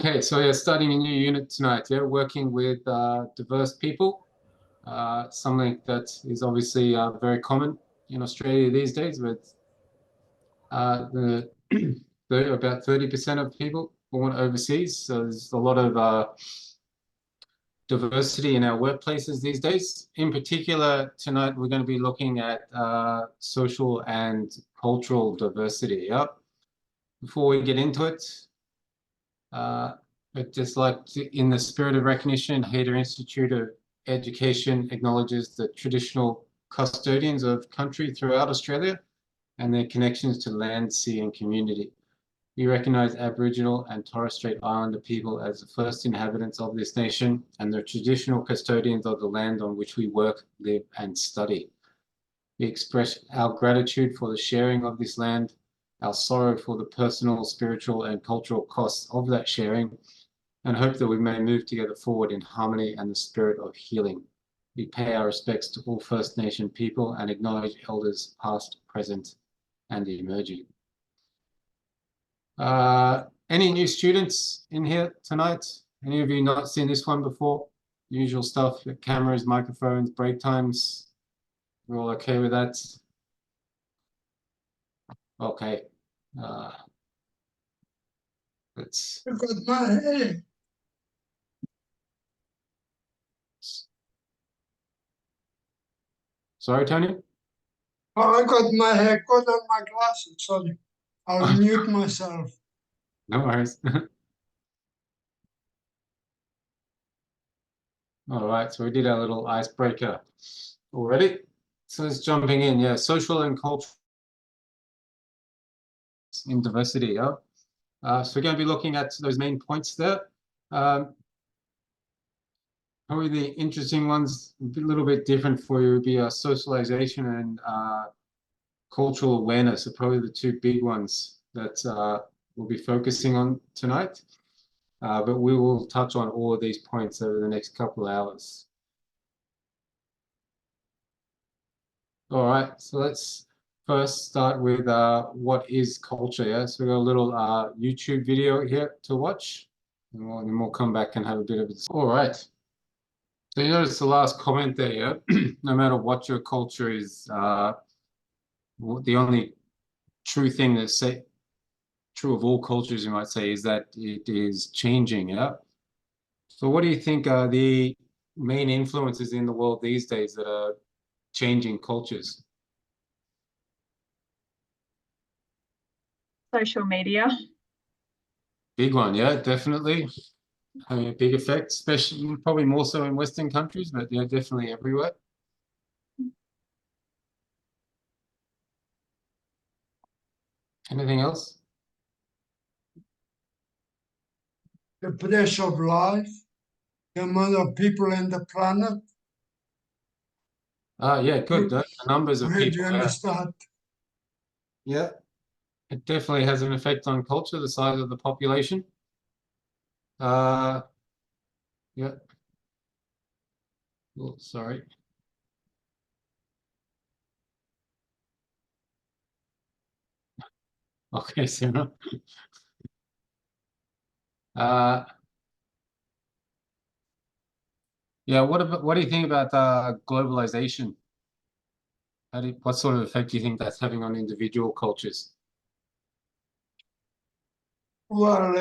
Okay, so you're starting a new unit tonight, yeah? Working with diverse people, something that is obviously very common in Australia these days, with about 30% of people born overseas. So there's a lot of diversity in our workplaces these days. In particular, tonight we're going to be looking at social and cultural diversity, yeah? Before we get into it, I'd just like to, in the spirit of recognition, Hayter Institute of Education acknowledges the traditional custodians of country throughout Australia and their connections to land, sea, and community. We recognise Aboriginal and Torres Strait Islander people as the first inhabitants of this nation and the traditional custodians of the land on which we work, live, and study. We express our gratitude for the sharing of this land, our sorrow for the personal, spiritual, and cultural costs of that sharing, and hope that we may move together forward in harmony and the spirit of healing. We pay our respects to all First Nation people and acknowledge elders past, present, and emerging. Any new students in here tonight? Any of you not seen this one before? Usual stuff, cameras, microphones, break times. We're all okay with that? Okay. Let's. I got my hair. Sorry, Tony? Oh, I got my hair cut on my glasses. Sorry. I'll mute myself. No worries. All right, so we did our little icebreaker already. So let's jumping in. Yeah, social and cultural in diversity. Yeah. So we're going to be looking at those main points there. Probably the interesting ones, a little bit different for you, would be socialization and cultural awareness are probably the two big ones that we'll be focusing on tonight. But we will touch on all of these points over the next couple of hours. All right, so let's first start with what is culture. Yeah, so we got a little YouTube video here to watch, and then we'll come back and have a bit of a. All right. So you notice the last comment there, yeah? No matter what your culture is, the only true thing that's true of all cultures, you might say, is that it is changing, yeah? So what do you think are the main influences in the world these days that are changing cultures? Social media. Big one, yeah, definitely. Having a big effect, especially probably more so in Western countries, but yeah, definitely everywhere. Anything else? The pressure of life, the amount of people in the planet. Yeah, good. The numbers of Where do people. you understand? Yeah, it definitely has an effect on culture, the size of the population. Yeah. Oh, sorry. Okay, Sarah. Yeah, what do you think about globalization? What sort of effect do you think that's having on individual cultures? Well,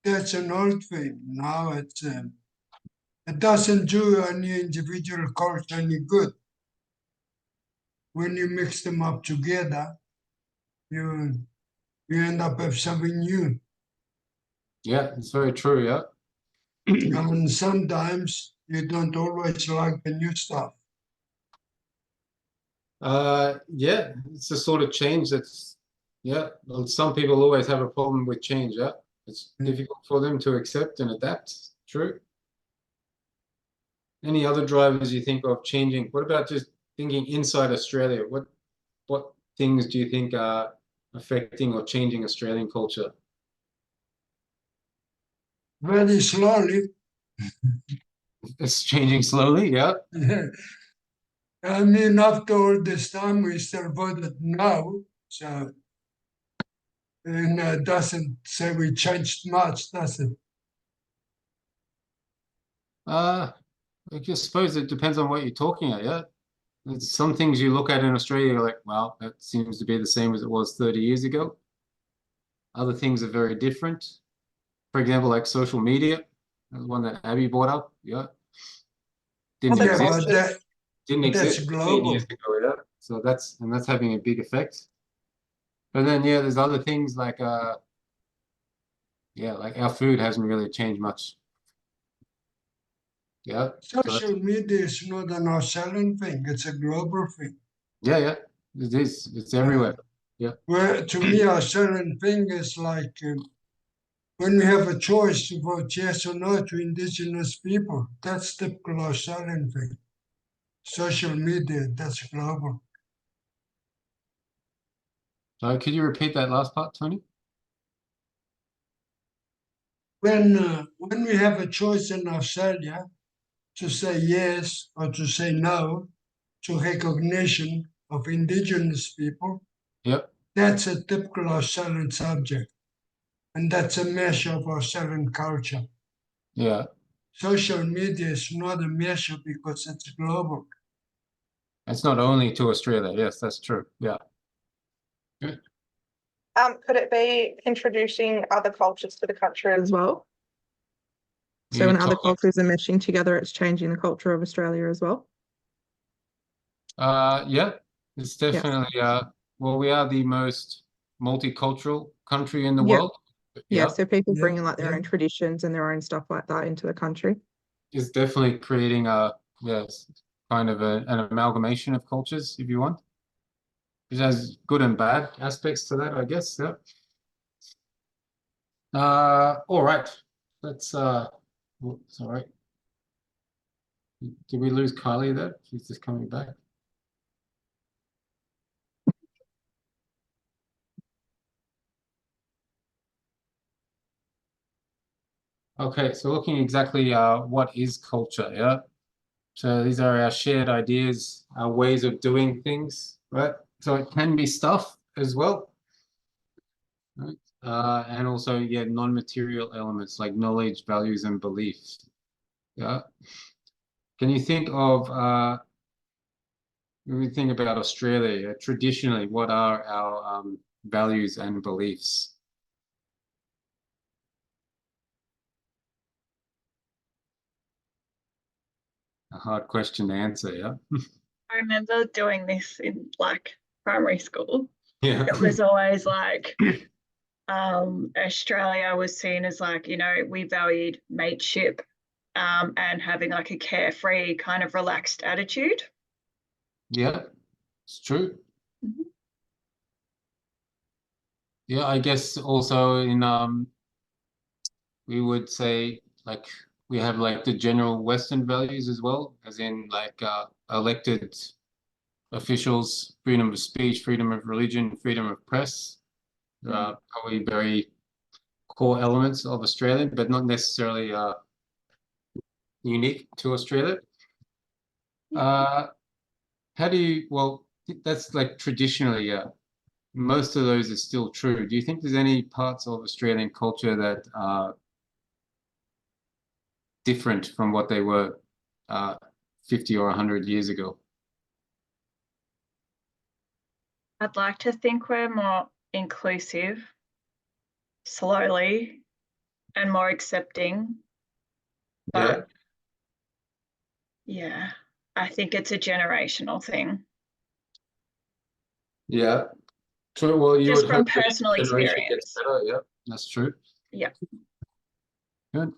that's an old thing. Now it doesn't do any individual culture any good. When you mix them up together, you end up with something new. Yeah, it's very true, yeah. And sometimes you don't always like the new stuff. Yeah, it's a sort of change that's, yeah, well, some people always have a problem with change, yeah. It's difficult for them to accept and adapt. True. Any other drivers you think of changing? What about just thinking inside Australia? What things do you think are affecting or changing Australian culture? Very slowly. It's changing slowly, yeah. I mean, after all this time, we still voted no. So And doesn't say we changed much, does it? I just suppose it depends on what you're talking about, yeah. There's some things you look at in Australia, you're like, well, that seems to be the same as it was 30 years ago. Other things are very different. For example, like social media, the one that Abby brought up, yeah. Didn't Other Yeah, exist, but cultures. didn't that's exist 8 global. years ago, yeah. So that's having a big effect. But then yeah, there's other things like yeah, like our food hasn't really changed much. Yeah. So Social media is not an Australian thing, it's a global thing. yeah, yeah. It is. It's everywhere. Yeah. Where to me, Australian thing is like when we have a choice to vote yes or no to Indigenous people, that's typical Australian thing. Social media, that's global. So could you repeat that last part, Tony? When we have a choice in Australia to say yes or to say no to recognition of Indigenous people, Yep. that's a typical Australian subject. And that's a measure of Australian culture. Yeah. Social media is not a measure because it's global. It's not only to Australia. Yes, that's true. Yeah. Good. Could it be introducing other cultures to the country as well? So You when other talk- cultures are meshing together, it's changing the culture of Australia as well. Yeah, it's definitely well, we are the most multicultural country in the Yeah. world. Yeah, Yeah, so people Yeah, bringing like their yeah. own traditions and their own stuff like that into the country. it's definitely creating a yes, kind of an amalgamation of cultures, if you want. It has good and bad aspects to that, I guess. Yeah. All right. Let's sorry. Did we lose Kylie there? She's just coming back. Okay, so looking exactly what is culture, yeah? So these are our shared ideas, our ways of doing things, right? So it can be stuff as well, right? And also, yeah, non-material elements like knowledge, values, and beliefs. Yeah. Can you think of when we think about Australia, traditionally, what are our values and beliefs? A hard question to answer, yeah? I remember doing this in like primary school. Yeah. It was always like Australia was seen as like, you know, we valued mateship and having like a carefree kind of relaxed attitude. Yeah, it's true. Mhm. Yeah, I guess also in we would say like we have like the general Western values as well, as in like elected officials, freedom of speech, freedom of religion, freedom of press. Probably very core elements of Australian, but not necessarily unique to Australia. How do you, well, that's like traditionally, yeah. Most of those are still true. Do you think there's any parts of Australian culture that are different from what they were 50 or 100 years ago? I'd like to think we're more inclusive, slowly, and more accepting. Yeah. But yeah, I think it's a generational thing. Yeah. True. Well, you Just would from hope that personal each generation gets experience. better. Yeah, that's true. Yeah. Good.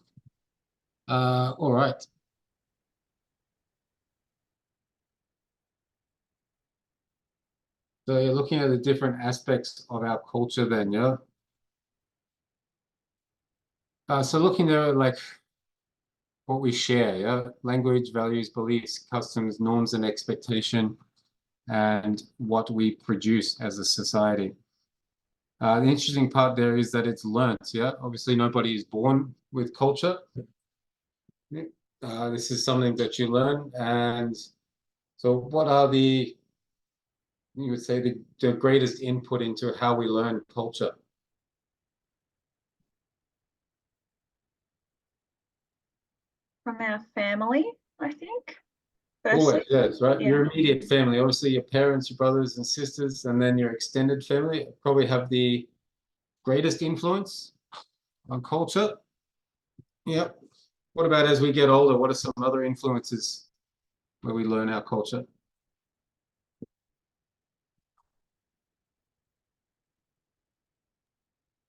All right. So you're looking at the different aspects of our culture then, yeah? So looking there like what we share, yeah? Language, values, beliefs, customs, norms, and expectation, and what we produce as a society. The interesting part there is that it's learnt, yeah? Obviously, nobody is born with culture. This is something that you learn. And so what are the, you would say, the greatest input into how we learn culture? from our family, I think. Always, Firstly, yes, right? yeah. Your immediate family, obviously your parents, your brothers and sisters, and then your extended family probably have the greatest influence on culture. Yep. What about as we get older? What are some other influences where we learn our culture?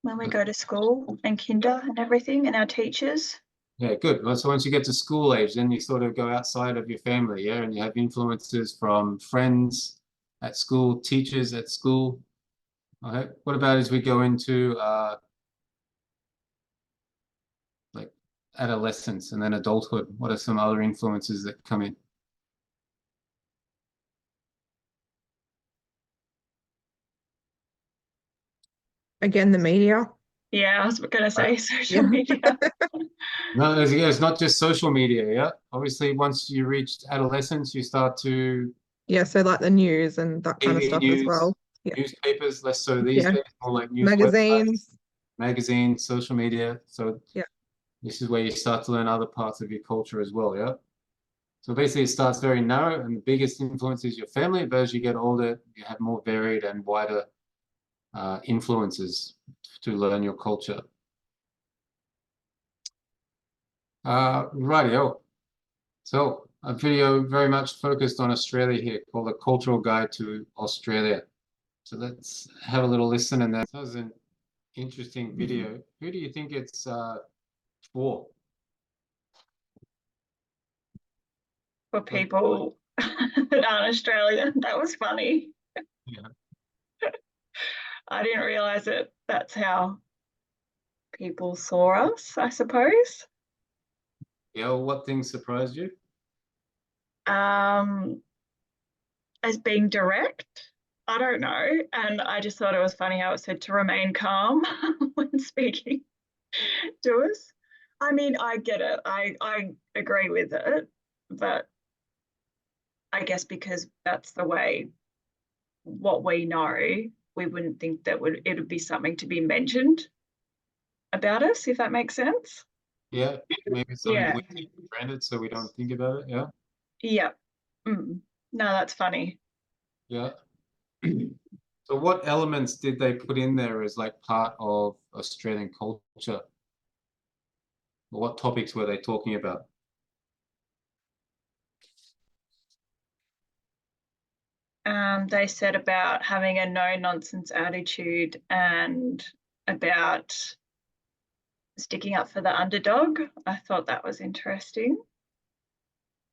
When we go to school and kinder and everything, and our teachers. Yeah, good. Well, so once you get to school age, then you sort of go outside of your family, yeah, and you have influences from friends at school, teachers at school. Okay. What about as we go into like adolescence and then adulthood? What are some other influences that come in? Again, the media. Yeah, I was going to say Right. social Yeah. media. No, it's not just social media, yeah. Obviously, once you reach adolescence, you start to Yeah, so like the news and that kind of TV stuff as news, well. Yeah. newspapers, less so these Yeah. days, more like news websites, Magazines. magazines, social media. So Yeah. this is where you start to learn other parts of your culture as well, yeah. So basically, it starts very narrow, and the biggest influence is your family. But as you get older, you have more varied and wider influences to learn your culture. Rightio. So a video very much focused on Australia here called A Cultural Guide to Australia. So let's have a little listen, and that was an interesting video. Who do you think it's for? For people that aren't Australian. That was funny. Yeah. I didn't realize it. That's how people saw us, I suppose. Yeah, well, what things surprised you? As being direct, I don't know. And I just thought it was funny how it said to remain calm when speaking to us. I mean, I get it. I agree with it, but I guess because that's the way what we know, we wouldn't think that it would be something to be mentioned about us, if that makes sense. Yeah, maybe something Yeah. we take for granted, so we don't think about it. Yeah, Yeah. No, that's funny. yeah. So what elements did they put in there as like part of Australian culture? Or what topics were they talking about? They said about having a no nonsense attitude and about sticking up for the underdog. I thought that was interesting.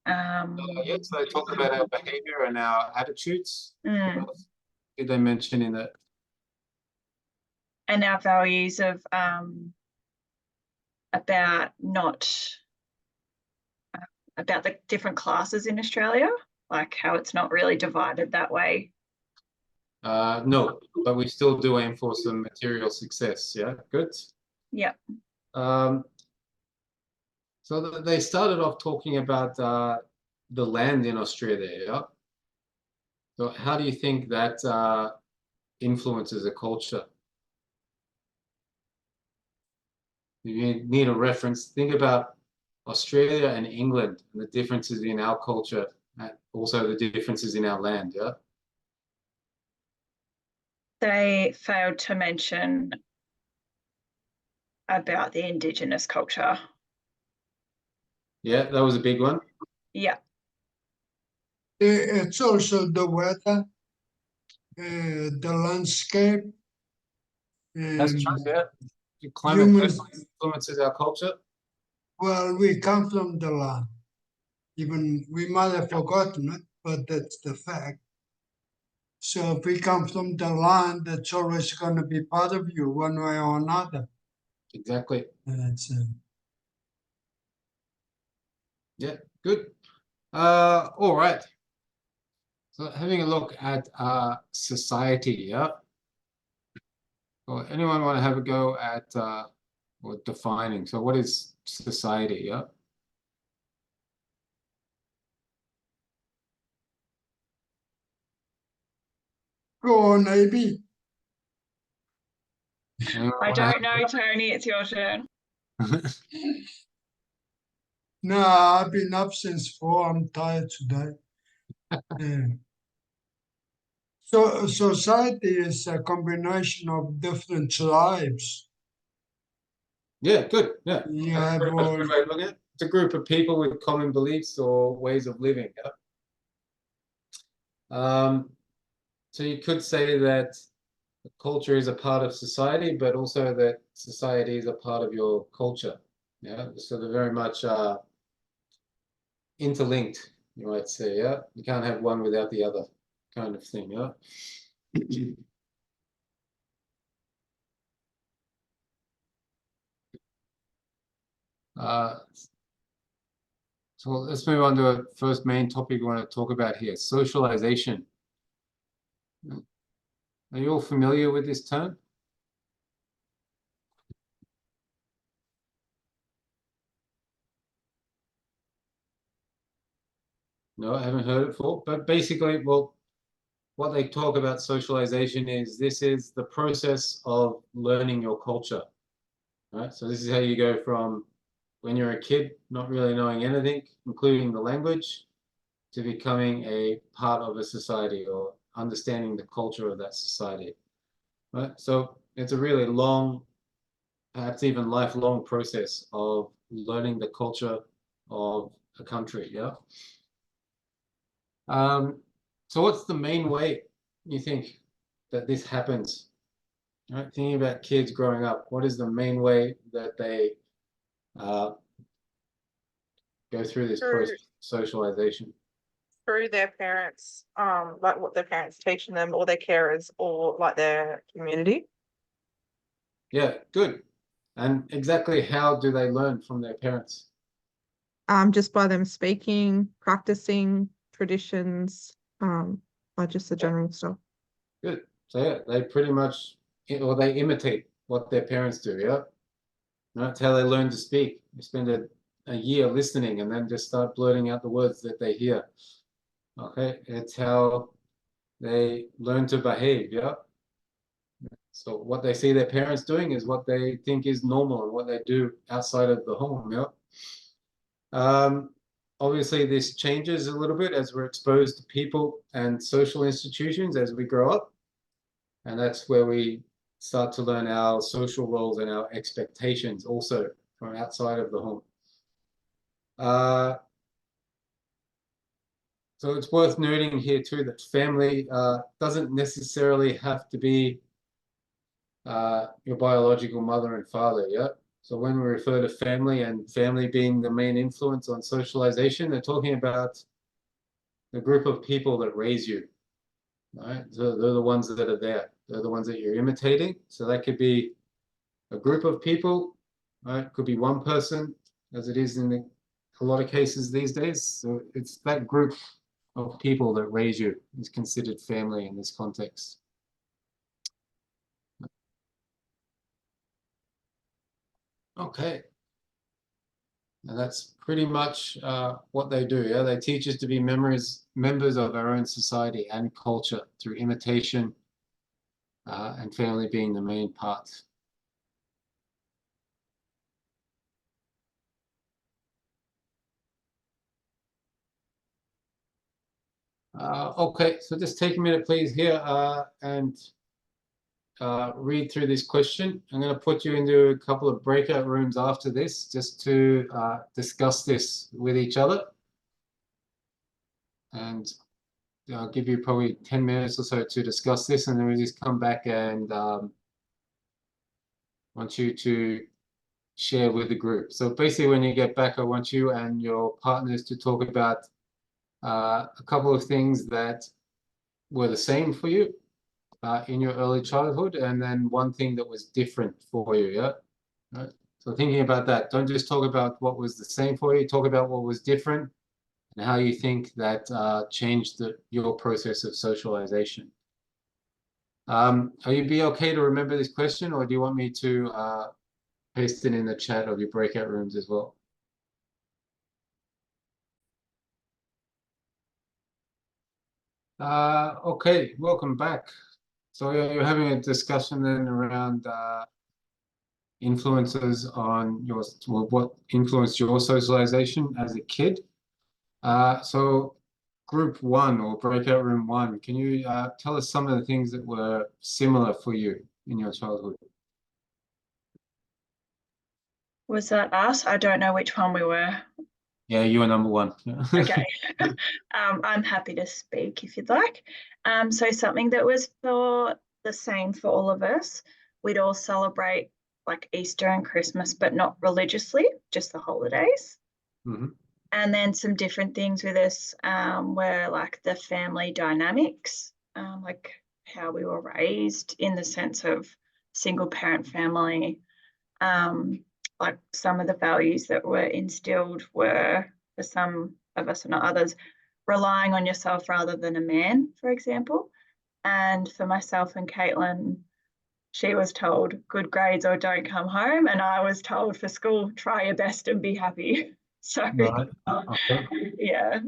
Yeah, so they talk about our behavior and our attitudes. What mm, else did they mention in that? and our values of about not about the different classes in Australia, like how it's not really divided that way. No, but we still do aim for some material success. Yeah, good. Yeah. So they started off talking about the land in Australia. Yeah. So how do you think that influences a culture? You need a reference. Think about Australia and England and the differences in our culture, and also the differences in our land. Yeah. They failed to mention about the Indigenous culture. Yeah, that was a big one. Yeah. It's also the weather, the landscape. That's true. um, Yeah. The climate humans, definitely influences our culture. well, we come from the land. Even we might have forgotten it, but that's the fact. So if we come from the land, that's always going to be part of you, one way or another. Exactly. That's Yeah, good. All right. So having a look at society, yeah. Well, anyone want to have a go at or defining? So what is society, yeah? Go on, AB. Anyone I wanna don't know, Tony. It's your turn. No, I've been up since 4. I'm tired today. Yeah. So society is a combination of different tribes. Yeah, good. Yeah. You That's have pretty much a all, good way of looking at it. It's a group of people with common beliefs or ways of living. Yeah. So you could say that culture is a part of society, but also that society is a part of your culture. Yeah. So they're very much interlinked, you might say. Yeah. You can't have one without the other, kind of thing. Yeah. So let's move on to the first main topic we want to talk about here, socialization. Are you all familiar with this term? No, I haven't heard it before. But basically, well, what they talk about socialization is this is the process of learning your culture. Right? So this is how you go from when you're a kid, not really knowing anything, including the language, to becoming a part of a society or understanding the culture of that society. Right? So it's a really long, perhaps even lifelong process of learning the culture of a country. Yeah. So what's the main way you think that this happens? Right? Thinking about kids growing up, what is the main way that they uh, go through this Through process of socialization? through their parents, like what their parents teaching them, or their carers, or like their community. Yeah, good. And exactly how do they learn from their parents? Just by them speaking, practicing traditions, like just the general stuff. Good. So yeah, they pretty much, or they imitate what their parents do. Yeah. That's how they learn to speak. They spend a year listening and then just start blurting out the words that they hear. Okay, it's how they learn to behave. Yeah. So what they see their parents doing is what they think is normal and what they do outside of the home. Yeah. Um, Obviously, this changes a little bit as we're exposed to people and social institutions as we grow up. And that's where we start to learn our social roles and our expectations also from outside of the home. So it's worth noting here too that family doesn't necessarily have to be your biological mother and father. Yeah. So when we refer to family and family being the main influence on socialization, they're talking about the group of people that raise you. Right. So they're the ones that are there. They're the ones that you're imitating. So that could be a group of people. Right. Could be one person, as it is in a lot of cases these days. So it's that group of people that raise you is considered family in this context. Okay. And that's pretty much what they do. Yeah, they teach us to be members of our own society and culture through imitation, and family being the main part. Okay, so just take a minute, please, here and read through this question. I'm going to put you into a couple of breakout rooms after this just to discuss this with each other. And I'll give you probably 10 minutes or so to discuss this, and then we just come back and want you to share with the group. So basically, when you get back, I want you and your partners to talk about a couple of things that were the same for you in your early childhood, and then one thing that was different for you. Yeah. Right. So thinking about that, don't just talk about what was the same for you. Talk about what was different and how you think that changed your process of socialization. Are you be okay to remember this question, or do you want me to paste it in the chat of your breakout rooms as well? Okay, welcome back. So you're having a discussion then around influences on your, well, what influenced your socialization as a kid. So group one or breakout room one, can you tell us some of the things that were similar for you in your childhood? Was that us? I don't know which one we were. Yeah, you were number one. Yeah. Okay. I'm happy to speak if you'd like. So something that was for the same for all of us, we'd all celebrate like Easter and Christmas, but not religiously, just the holidays. Mhm. And then some different things with us were like the family dynamics, like how we were raised in the sense of single parent family. Like some of the values that were instilled were, for some of us and not others, relying on yourself rather than a man, for example. And for myself and Caitlin, she was told good grades or don't come home. And I was told for school, try your best and be happy. So, Right. Okay. yeah,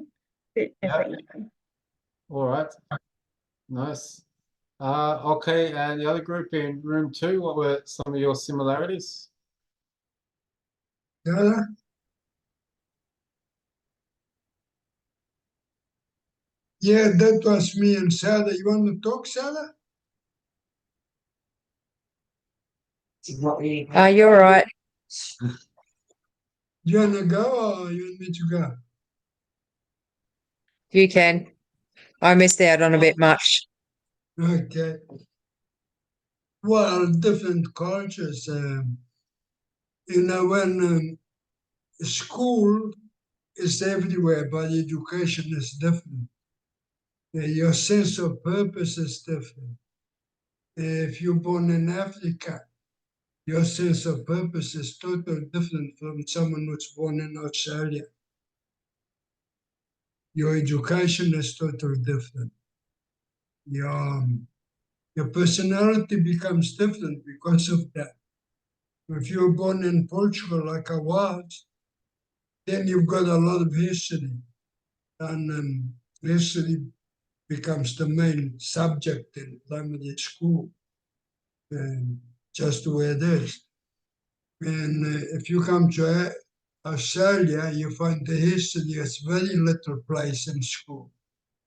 bit Yeah. different. All right. Nice. Okay, and the other group in room two, what were some of your similarities? Yeah, yeah, that was me and Sarah. You want to talk, Sarah? You're right. You want to go or you want me to go? You can. I missed out on a bit much. Okay. Well, different cultures. When school is everywhere, but education is different. Your sense of purpose is different. If you're born in Africa, your sense of purpose is totally different from someone who's born in Australia. Your education is totally different. Your personality becomes different because of that. If you're born in Portugal like I was, then you've got a lot of history, and history becomes the main subject in primary school, and just the way it is. And if you come to Australia, you find the history has very little place in school,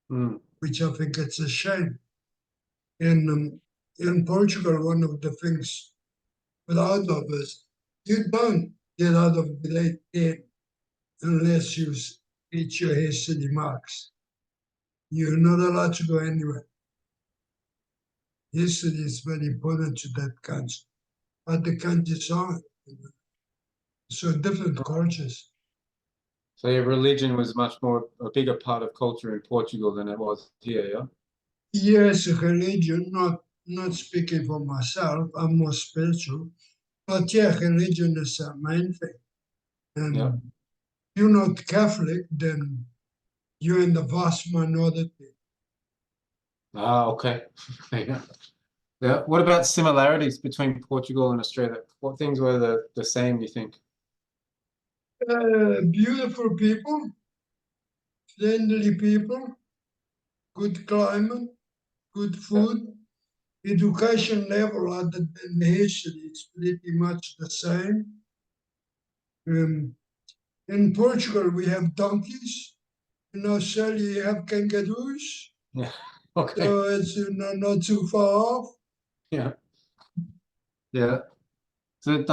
Mm. which I think it's a shame. And in Portugal, one of the things proud of is you don't get out of grade 10 unless you reach your history marks. You're not allowed to go anywhere. History is very important to that country. Other countries aren't. So different cultures. So your religion was much more a bigger part of culture in Portugal than it was here, yeah? Yes, religion, not speaking for myself, I'm more spiritual. But yeah, religion is a main thing. And Yeah. you're not Catholic, then you're in the vast minority. Ah, okay. Yeah. Yeah. What about similarities between Portugal and Australia? What things were the same, you think? Beautiful people, friendly people, good climate, good food, education level other than history, it's pretty much the same. In Portugal, we have donkeys. In Australia, you have kangaroos. Yeah. Okay. So it's not too far off. Yeah. Yeah. Is it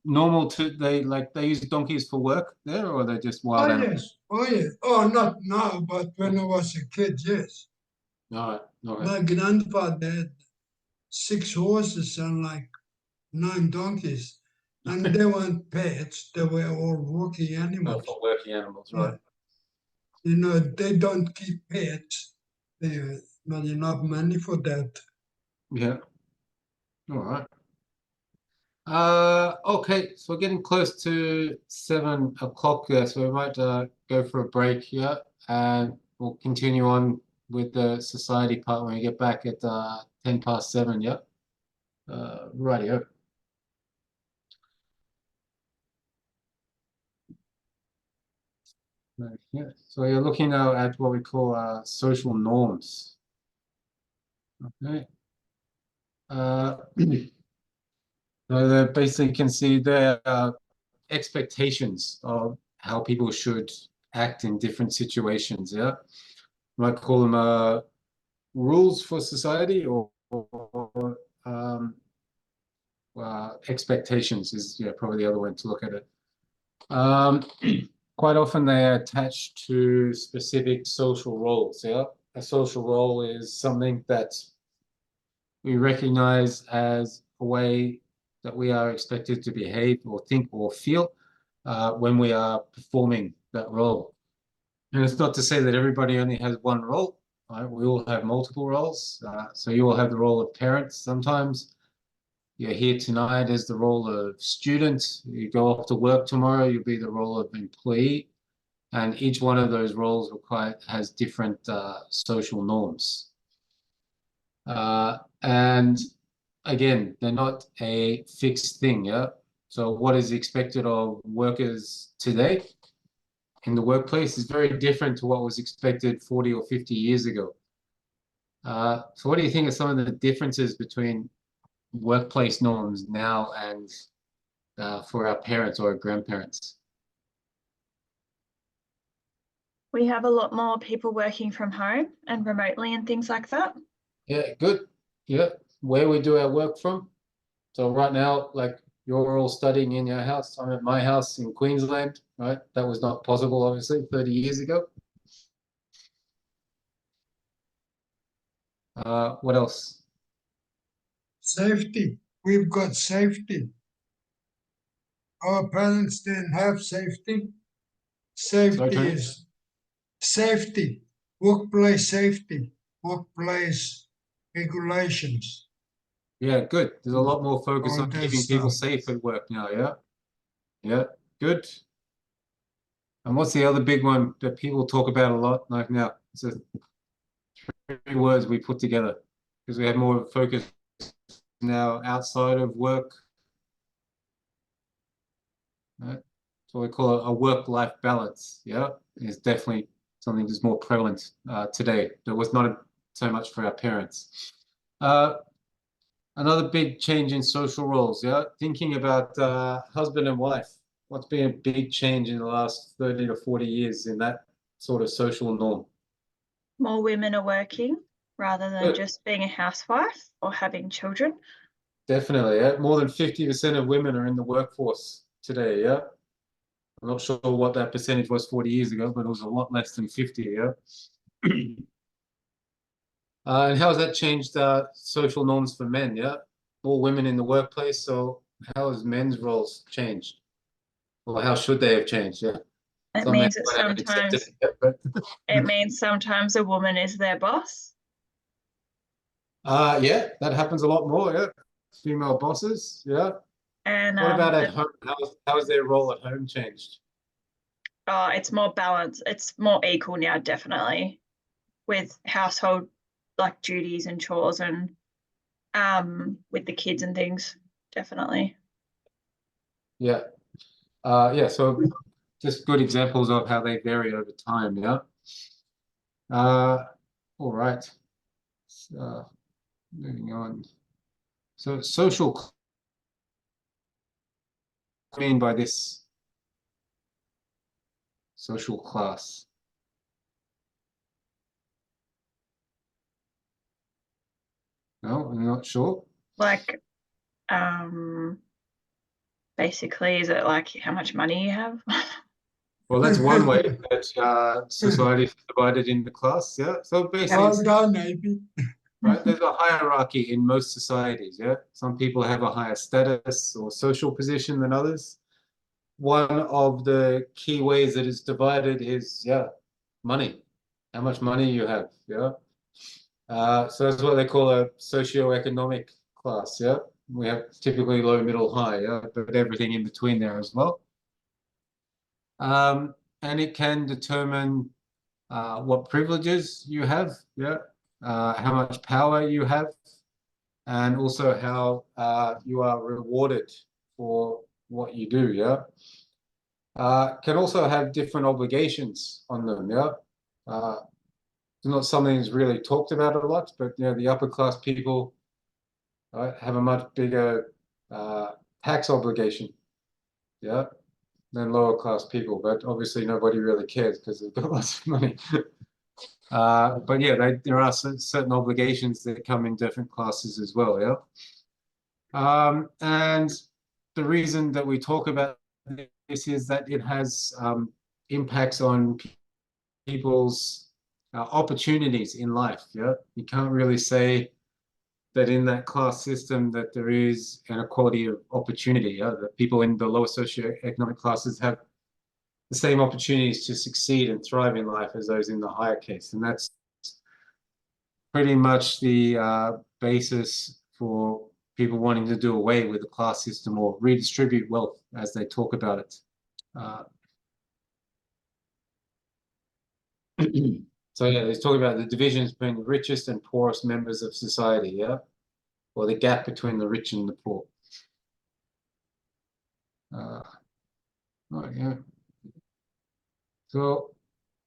normal to they use donkeys for work there, or are they just wild Oh, animals? yes. Oh, yes. Oh, not now, but when I was a kid, yes. All right. Okay. My grandfather had 6 horses and like 9 donkeys. And they weren't pets, they were all working Oh, animals. for working animals, right? They don't keep pets. They not enough money for that. Yeah. All right. Okay, so we're getting close to 7 o'clock there, so we might go for a break here, and we'll continue on with the society part when we get back at 7:10. Yeah. Rightio. Yeah. So you're looking now at what we call social norms. Okay. So they basically can see their expectations of how people should act in different situations. Yeah, might call them rules for society, or expectations is probably the other way to look at it. Quite often they are attached to specific social roles. Yeah, a social role is something that we recognize as a way that we are expected to behave or think or feel when we are performing that role. And it's not to say that everybody only has one role, right? We all have multiple roles. So you all have the role of parents sometimes. You're here tonight as the role of student. You go off to work tomorrow, you'll be the role of employee. And each one of those roles has different social norms. And again, they're not a fixed thing, yeah? So what is expected of workers today in the workplace is very different to what was expected 40 or 50 years ago. So what do you think are some of the differences between workplace norms now and for our parents or our grandparents? We have a lot more people working from home and remotely and things like that. Yeah, good. Yeah, where we do our work from. So right now, like you're all studying in your house. I'm at my house in Queensland, right? That was not possible, obviously, 30 years ago. What else? Safety. We've got safety. Our parents didn't have safety. Sorry, Safety Tony? is safety, workplace safety, workplace regulations. Yeah, good. There's a lot more focus All on that keeping people stuff. safe at work now, yeah? Yeah, good. And what's the other big one that people talk about a lot like now? It's a three words we put together because we have more focus now outside of work. Right? So we call it a work-life balance. Yeah, it's definitely something that's more prevalent today. That was not so much for our parents. Another big change in social roles. Yeah, thinking about husband and wife. What's been a big change in the last 30 to 40 years in that sort of social norm? More women are working rather than Good. just being a housewife or having children. Definitely. Yeah, more than 50% of women are in the workforce today. Yeah. I'm not sure what that percentage was 40 years ago, but it was a lot less than 50, yeah? And how has that changed social norms for men, yeah? More women in the workplace, so how has men's roles changed? Or how should they have changed, yeah? It Some men means that haven't accepted sometimes it yet, but it means sometimes a woman is their boss. yeah, that happens a lot more, yeah. Female bosses, yeah. And What about at home? How has their role at home changed? it's more balanced. It's more equal now, definitely, with household like duties and chores and with the kids and things, definitely. Yeah. Yeah, so just good examples of how they vary over time, yeah? All right. Moving on. So social, I mean by this social class. No, I'm not sure. Like, basically, is it like how much money you have? Well, that's one way that society is divided into class, yeah? So basically, Well done, Amy. right, there's a hierarchy in most societies, yeah? Some people have a higher status or social position than others. One of the key ways that it's divided is, yeah, money. How much money you have, yeah? So that's what they call a socio-economic class, yeah? We have typically low, middle, high, yeah? But everything in between there as well. And it can determine what privileges you have, yeah? How much power you have, and also how you are rewarded for what you do, yeah? Can also have different obligations on them, yeah? It's not something that's really talked about a lot, but you know, the upper class people have a much bigger tax obligation, yeah, than lower class people. But obviously nobody really cares because they've got lots of money. But yeah, there are certain obligations that come in different classes as well, yeah. And the reason that we talk about this is that it has impacts on people's opportunities in life, yeah. You can't really say that in that class system that there is an equality of opportunity, yeah? That people in the lower socioeconomic classes have the same opportunities to succeed and thrive in life as those in the higher case. And that's pretty much the basis for people wanting to do away with the class system or redistribute wealth as they talk about it. So yeah, he's talking about the divisions between the richest and poorest members of society, yeah? Or the gap between the rich and the poor. Right, yeah. So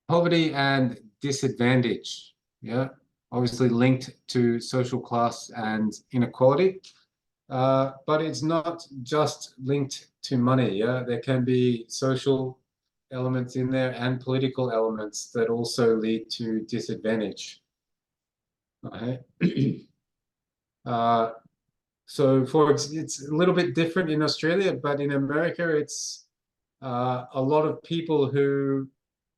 poverty and disadvantage, yeah, obviously linked to social class and inequality. But it's not just linked to money, yeah. There can be social elements in there and political elements that also lead to disadvantage. Okay. So it's a little bit different in Australia, but in America, it's a lot of people who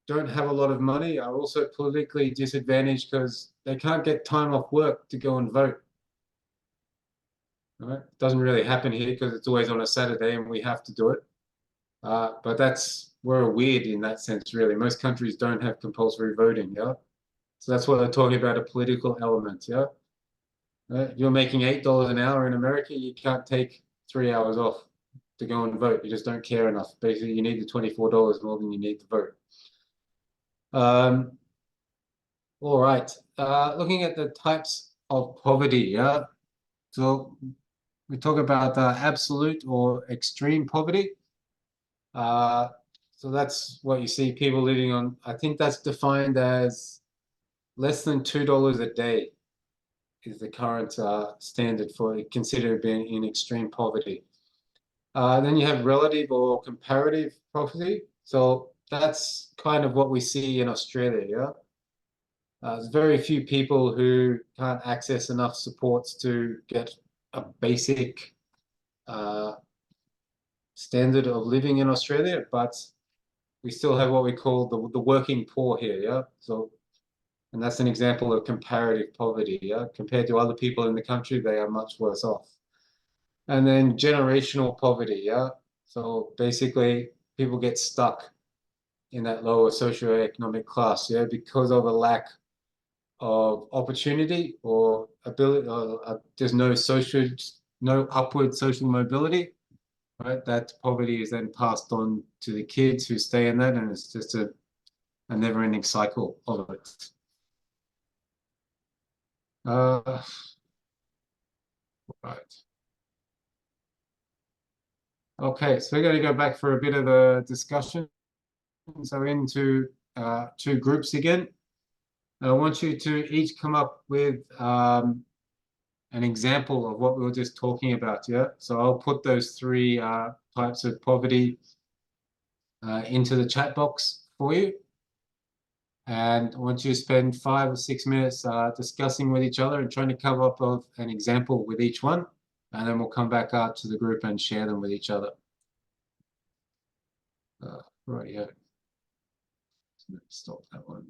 don't have a lot of money are also politically disadvantaged because they can't get time off work to go and vote. Right? It doesn't really happen here because it's always on a Saturday and we have to do it. But we're weird in that sense, really. Most countries don't have compulsory voting, yeah? So that's what they're talking about, a political element, yeah? You're making $8 an hour in America, you can't take 3 hours off to go and vote. You just don't care enough. Basically, you need the $24 more than you need to vote. All right. Looking at the types of poverty, yeah. So we talk about absolute or extreme poverty. So that's what you see people living on. I think that's defined as less than $2 a day is the current standard for considered being in extreme poverty. Then you have relative or comparative poverty. So that's kind of what we see in Australia, yeah. There's very few people who can't access enough supports to get a basic standard of living in Australia, but we still have what we call the working poor here, yeah? So, and that's an example of comparative poverty, yeah? Compared to other people in the country, they are much worse off. And then generational poverty, yeah? So basically, people get stuck in that lower socioeconomic class, yeah, because of a lack of opportunity or ability, there's no upward social mobility, right? That poverty is then passed on to the kids who stay in that, and it's just a never-ending cycle of it. Right. Okay, so we're going to go back for a bit of a discussion. So into two groups again. I want you to each come up with an example of what we were just talking about, yeah? So I'll put those three types of poverty into the chat box for you. And I want you to spend 5 or 6 minutes discussing with each other and trying to come up with an example with each one. And then we'll come back out to the group and share them with each other. Right, yeah. Stop that one.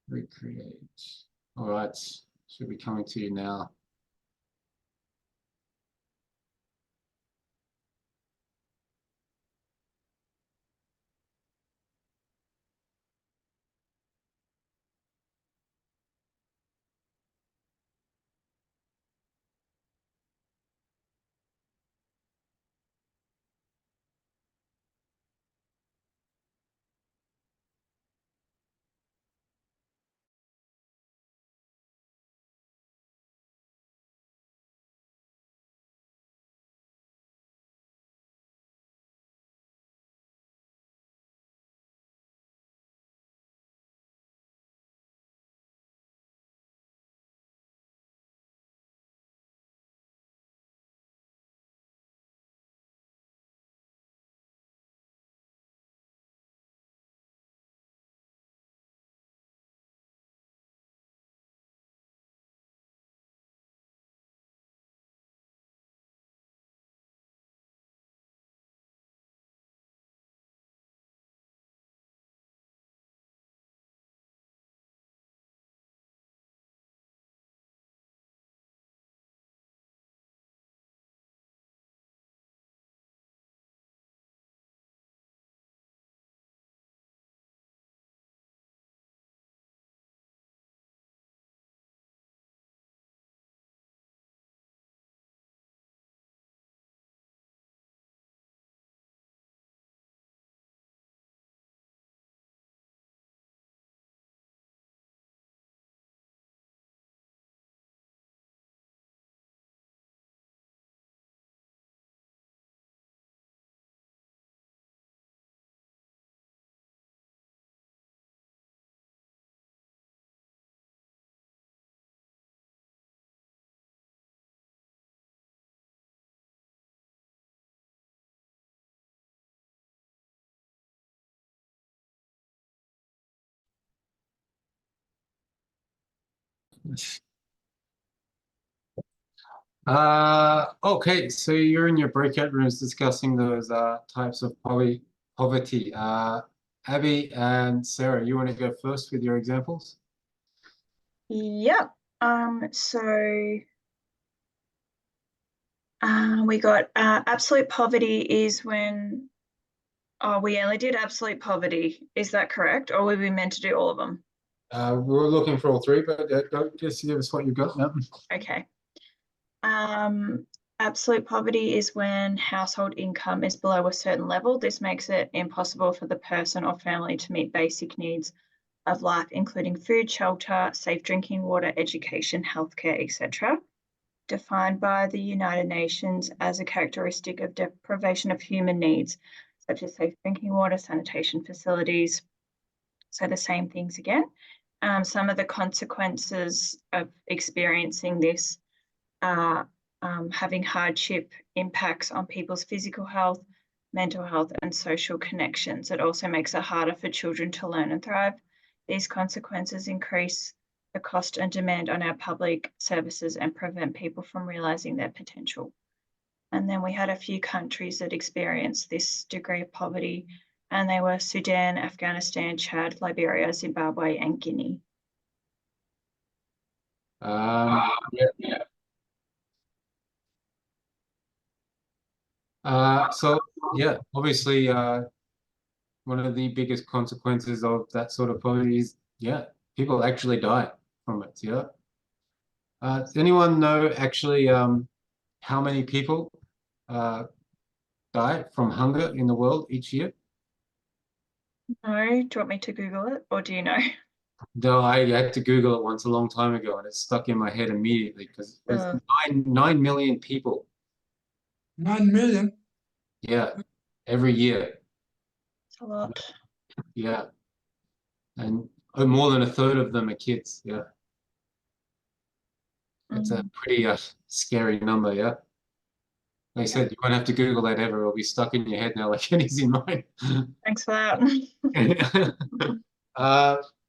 Recreate. All right, should be coming to you now. Okay, so you're in your breakout rooms discussing those types of poverty. Abby and Sarah, you want to go first with your examples? Yep. We got absolute poverty is when, oh, we only did absolute poverty. Is that correct? Or were we meant to do all of them? We were looking for all three, but don't just give us what you've got. Yep. Okay. Absolute poverty is when household income is below a certain level. This makes it impossible for the person or family to meet basic needs of life, including food, shelter, safe drinking water, education, healthcare, etc. Defined by the United Nations as a characteristic of deprivation of human needs, such as safe drinking water, sanitation facilities. So the same things again. Some of the consequences of experiencing this are having hardship impacts on people's physical health, mental health, and social connections. It also makes it harder for children to learn and thrive. These consequences increase the cost and demand on our public services and prevent people from realizing their potential. And then we had a few countries that experienced this degree of poverty, and they were Sudan, Afghanistan, Chad, Liberia, Zimbabwe, and Guinea. Yeah. So yeah, obviously, one of the biggest consequences of that sort of poverty is, yeah, people actually die from it. Yeah. Does anyone know actually how many people die from hunger in the world each year? No, do you want me to Google it, or do you know? No, I had to Google it once a long time ago, and it stuck in my head immediately because there's Uh. 9 million people. 9 million. Yeah, every year. It's a lot. Yeah, and more than a third of them are kids. Yeah, it's a pretty scary number. Yeah. Like I said, you won't have to Google that ever. It'll be stuck in your head now, like it is in mine. Thanks for that.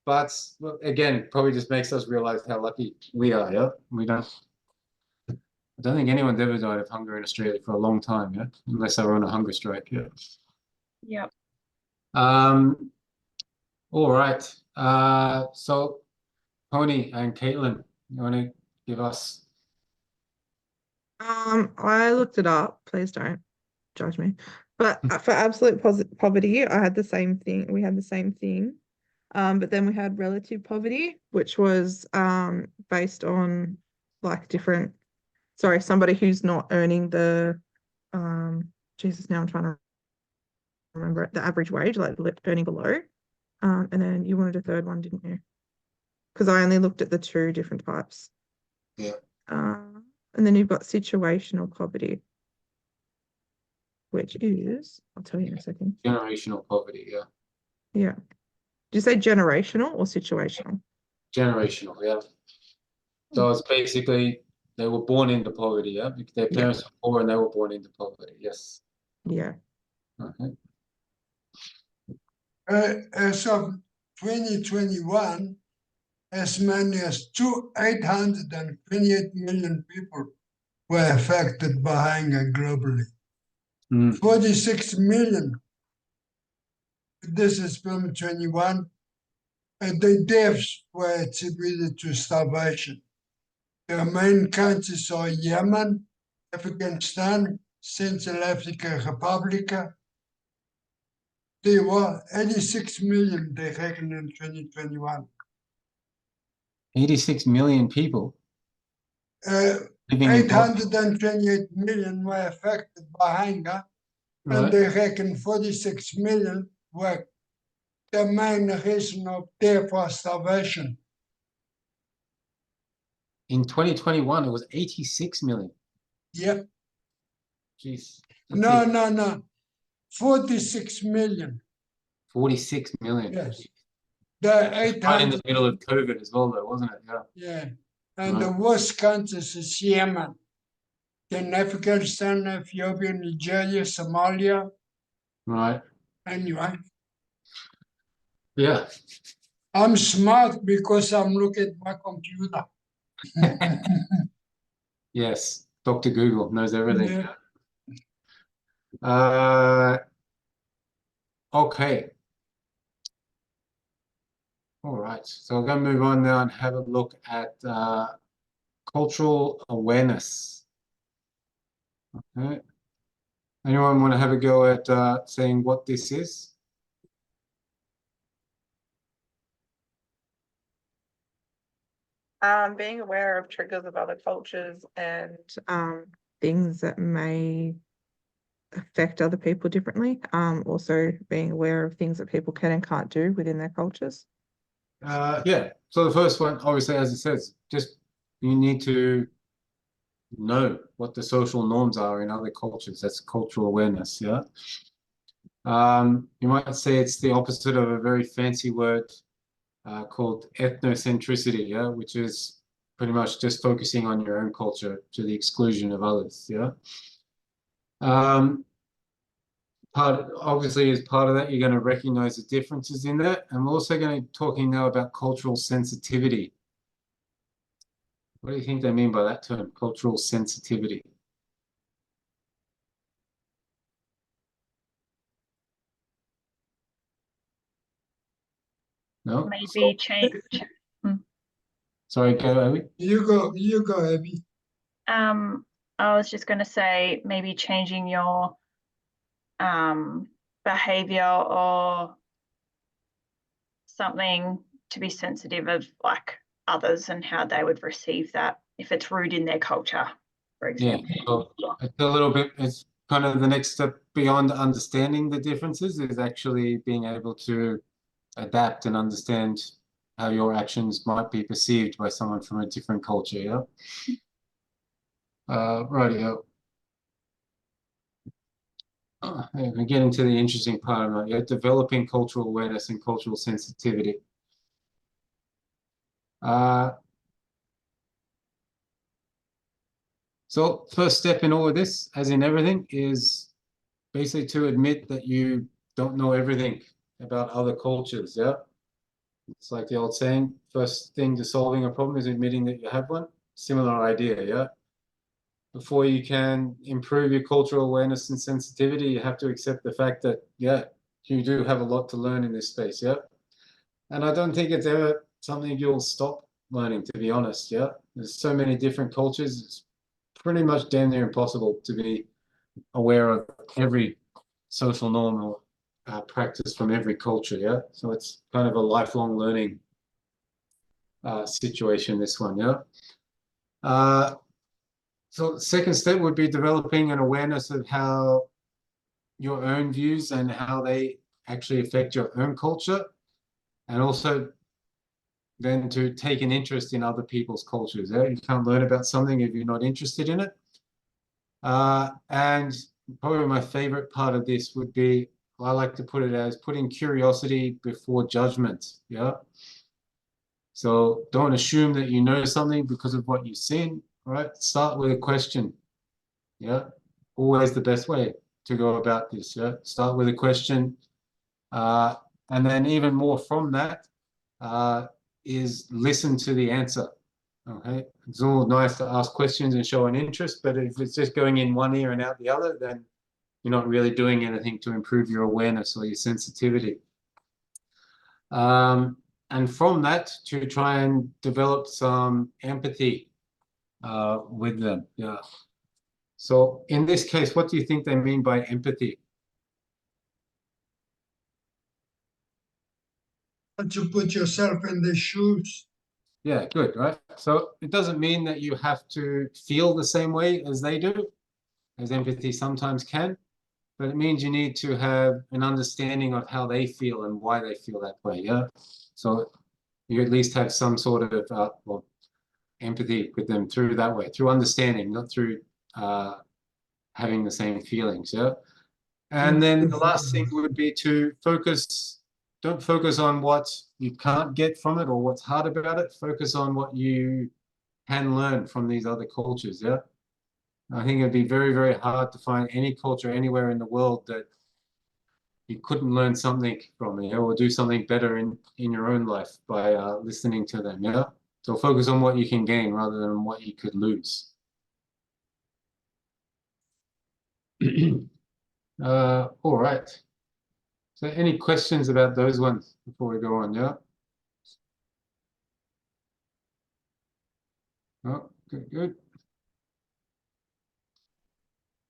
But well, again, probably just makes us realize how lucky we are. Yeah, I don't think anyone's ever died of hunger in Australia for a long time. Yeah, unless they were on a hunger strike. Yeah. Yep. All right. So Pony and Caitlin, you want to give us? I looked it up. Please don't judge me. But for absolute poverty, I had the same thing. We had the same thing. But then we had relative poverty, which was based on like different, sorry, somebody who's not earning the Jesus, now I'm trying to remember it, the average wage, like earning below. And then you wanted a third one, didn't you? Because I only looked at the two different types. Yeah. And then you've got situational poverty, which is, I'll tell you in a second. Generational poverty. Yeah. Yeah. Did you say generational or situational? Generational. Yeah. So it's basically they were born into poverty. Yeah, because their parents were poor and they were born into poverty. Yes. Yeah. Okay. As of 2021, as many as 828 million people were affected by hunger globally. 46 million, this is from 21, the deaths were attributed to starvation. The main countries are Yemen, Afghanistan, Central African Republic. There were 86 million they reckoned in 2021. 86 million people living in poverty. 828 million were affected by hunger, Right. and they reckon 46 million were the main reason of death or starvation. In 2021, it was 86 million. Yep. Jeez. No. 46 million. 46 million. Yes. The Right in 800. the middle of COVID as well, though, wasn't it? Yeah. Yeah. And Right. the worst countries is Yemen, then Afghanistan, Ethiopia, Nigeria, Somalia. Right. Anyway, Yeah. I'm smart because I'm looking at my computer. Yes, Dr. Google knows everything. Yeah. Okay. All right. So I'm going to move on now and have a look at cultural awareness. Okay. Anyone want to have a go at saying what this is? Being aware of triggers of other cultures and things that may affect other people differently. Also being aware of things that people can and can't do within their cultures. Yeah. So the first one, obviously, as it says, just you need to know what the social norms are in other cultures. That's cultural awareness. Yeah. You might say it's the opposite of a very fancy word called ethnocentricity, yeah, which is pretty much just focusing on your own culture to the exclusion of others, yeah. Obviously, as part of that, you're going to recognize the differences in that. And we're also going to be talking now about cultural sensitivity. What do you think they mean by that term, cultural sensitivity? No? Maybe change. Sorry, go, Abby. You go, Abby. I was just going to say maybe changing your behavior or something to be sensitive of like others and how they would receive that if it's rude in their culture, for Yeah, example. so it's a little bit, it's kind of the next step beyond understanding the differences is actually being able to adapt and understand how your actions might be perceived by someone from a different culture, yeah? Rightio. We get into the interesting part of it, yeah? Developing cultural awareness and cultural sensitivity. So first step in all of this, as in everything, is basically to admit that you don't know everything about other cultures, yeah? It's like the old saying, first thing to solving a problem is admitting that you have one. Similar idea, yeah? Before you can improve your cultural awareness and sensitivity, you have to accept the fact that, yeah, you do have a lot to learn in this space, yeah? And I don't think it's ever something you'll stop learning, to be honest, yeah? There's so many different cultures, it's pretty much damn near impossible to be aware of every social norm or practice from every culture, yeah? So it's kind of a lifelong learning situation, this one, yeah? So the second step would be developing an awareness of how your own views and how they actually affect your own culture, and also then to take an interest in other people's cultures. Yeah? You can't learn about something if you're not interested in it. And probably my favorite part of this would be, I like to put it as putting curiosity before judgment. Yeah. So don't assume that you know something because of what you've seen, right? Start with a question. Yeah. Always the best way to go about this. Yeah. Start with a question. And then even more from that is listen to the answer. Okay. It's all nice to ask questions and show an interest, but if it's just going in one ear and out the other, then you're not really doing anything to improve your awareness or your sensitivity. And from that, to try and develop some empathy with them. Yeah. So in this case, what do you think they mean by empathy? To put yourself in their shoes. Yeah, good, right? So it doesn't mean that you have to feel the same way as they do, as empathy sometimes can, but it means you need to have an understanding of how they feel and why they feel that way, yeah? So you at least have some sort of well, empathy with them through that way, through understanding, not through having the same feelings, yeah? And then the last thing would be to don't focus on what you can't get from it or what's hard about it. Focus on what you can learn from these other cultures, yeah? I think it'd be very, very hard to find any culture anywhere in the world that you couldn't learn something from, you know, or do something better in your own life by listening to them, yeah? So focus on what you can gain rather than what you could lose. All right. So any questions about those ones before we go on? Yeah. Oh, good, good.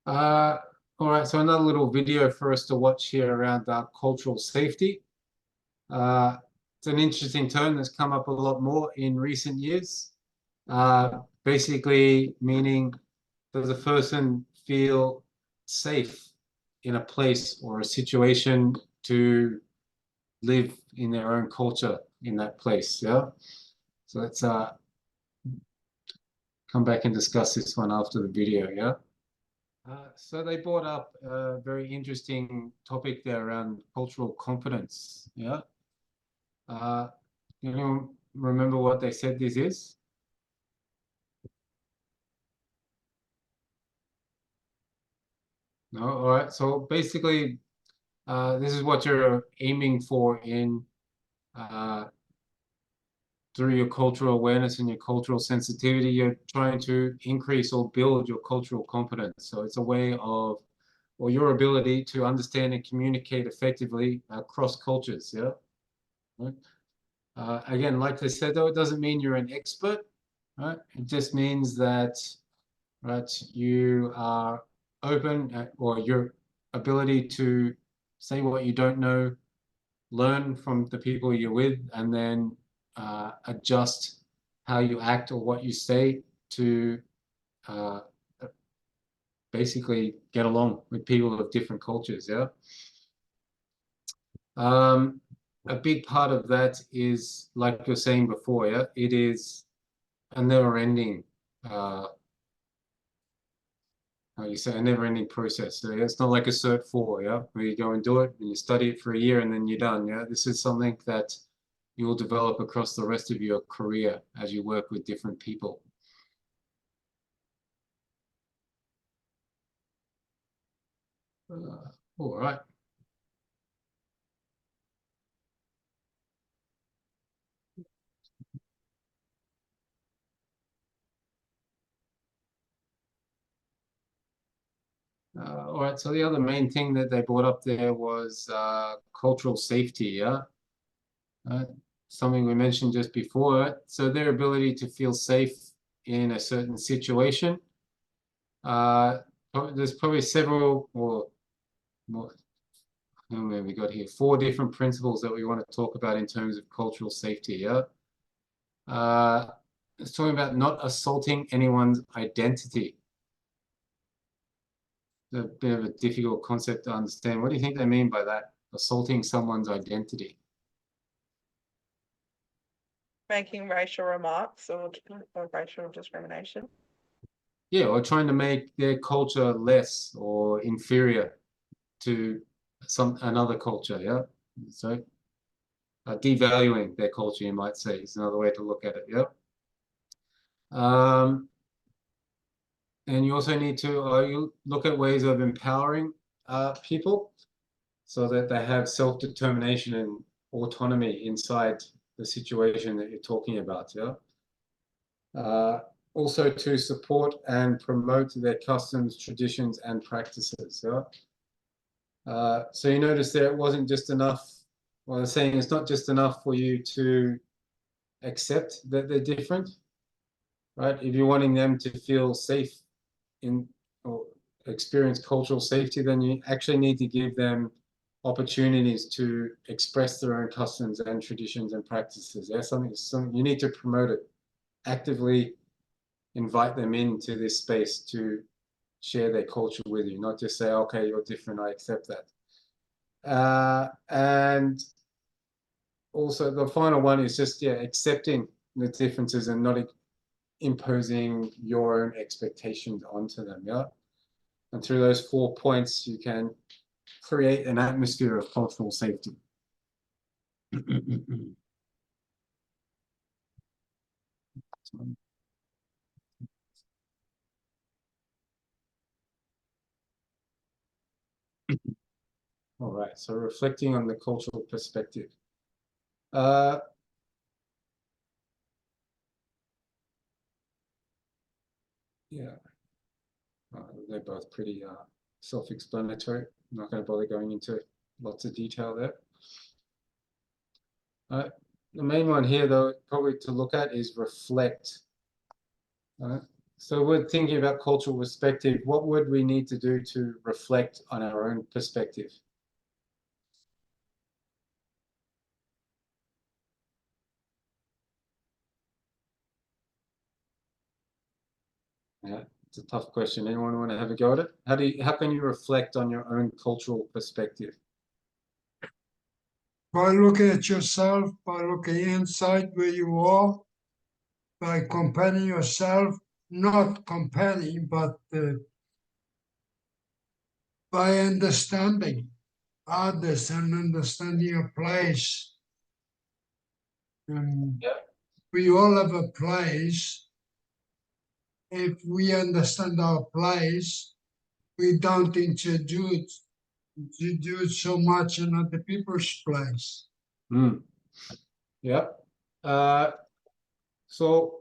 All right, so another little video for us to watch here around cultural safety. It's an interesting term that's come up a lot more in recent years. Basically meaning, does a person feel safe in a place or a situation to live in their own culture in that place? Yeah. So let's come back and discuss this one after the video. Yeah. So they brought up a very interesting topic there around cultural competence. Yeah. You remember what they said this is? No. All right. So basically, this is what you're aiming for in through your cultural awareness and your cultural sensitivity. You're trying to increase or build your cultural competence. So it's a way of, or your ability to understand and communicate effectively across cultures. Yeah. Right? Again, like they said, though, it doesn't mean you're an expert, right? It just means that, right, you are open, or your ability to say what you don't know, learn from the people you're with, and then adjust how you act or what you say to basically get along with people of different cultures. Yeah. A big part of that is, like you were saying before, yeah, it is a never-ending, how you say, a never-ending process. So it's not like a Cert IV, yeah, where you go and do it and you study it for a year and then you're done. Yeah, this is something that you will develop across the rest of your career as you work with different people. All right. All right, so the other main thing that they brought up there was cultural safety, yeah? Something we mentioned just before. So their ability to feel safe in a certain situation. There's probably several, or more, how many have we got here? 4 different principles that we want to talk about in terms of cultural safety, yeah? It's talking about not assaulting anyone's identity. A bit of a difficult concept to understand. What do you think they mean by that? Assaulting someone's identity. Making racial remarks or racial discrimination. Yeah, or trying to make their culture less or inferior to another culture. Yeah, so devaluing their culture, you might say, is another way to look at it. Yeah. And you also need to you look at ways of empowering people so that they have self-determination and autonomy inside the situation that you're talking about. Yeah. Also to support and promote their customs, traditions, and practices. Yeah. So you notice there it wasn't just enough. Well, they're saying it's not just enough for you to accept that they're different, right? If you're wanting them to feel safe in or experience cultural safety, then you actually need to give them opportunities to express their own customs and traditions and practices. There's something you need to promote it, actively invite them into this space to share their culture with you, not just say, okay, you're different, I accept that. And also the final one is just, yeah, accepting the differences and not imposing your own expectations onto them. Yeah. And through those 4 points, you can create an atmosphere of cultural safety. All right, so reflecting on the cultural perspective. Yeah. They're both pretty self-explanatory. I'm not going to bother going into lots of detail there. The main one here, though, probably to look at is reflect. So we're thinking about cultural perspective. What would we need to do to reflect on our own perspective? Yeah, it's a tough question. Anyone want to have a go at it? How can you reflect on your own cultural perspective? By looking at yourself, by looking inside where you are, by comparing yourself, not comparing, but by understanding others and understanding your place. Yeah. We all have a place. If we understand our place, we don't introduce so much in other people's place. Yeah. So